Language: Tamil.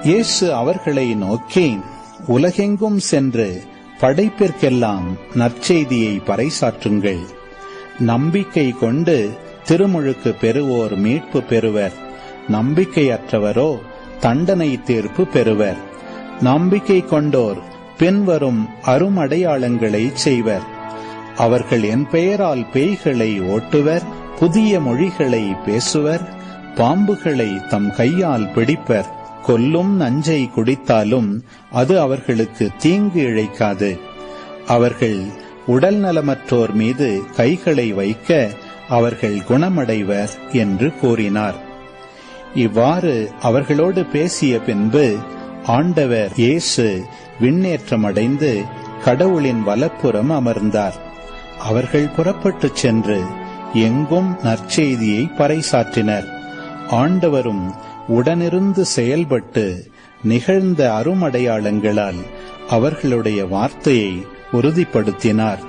இயேசு அவர்களை நோக்கி, உலகெங்கும் சென்று படைப்பிற்கெல்லாம் நற்செய்தியை பறைசாற்றுங்கள். நம்பிக்கை கொண்டு திருமுழுக்கு பெறுவோர் மீட்பு பெறுவர், நம்பிக்கையற்றவரோ தண்டனை தீர்ப்பு பெறுவர். நம்பிக்கை கொண்டோர் பின்வரும் அருமடையாளங்களை செய்வர். அவர்கள் என் பெயரால் பேய்களை ஓட்டுவர், புதிய மொழிகளை பேசுவர், பாம்புகளை தம் கையால் பிடிப்பர், கொல்லும் நஞ்சை குடித்தாலும் அது அவர்களுக்கு தீங்கு இழைக்காது. அவர்கள் உடல் நலமற்றோர் மீது கைகளை வைக்க அவர்கள் குணமடைவர் என்று கூறினார். இவ்வாறு அவர்களோடு பேசிய பின்பு ஆண்டவர் இயேசு விண்ணேற்றமடைந்து கடவுளின் வலப்புறம் அமர்ந்தார். அவர்கள் புறப்பட்டுச் சென்று எங்கும் நற்செய்தியை பறைசாற்றினர். ஆண்டவரும் உடனிருந்து செயல்பட்டு நிகழ்ந்த அருமடையாளங்களால் அவர்களுடைய வார்த்தையை உறுதிப்படுத்தினார்.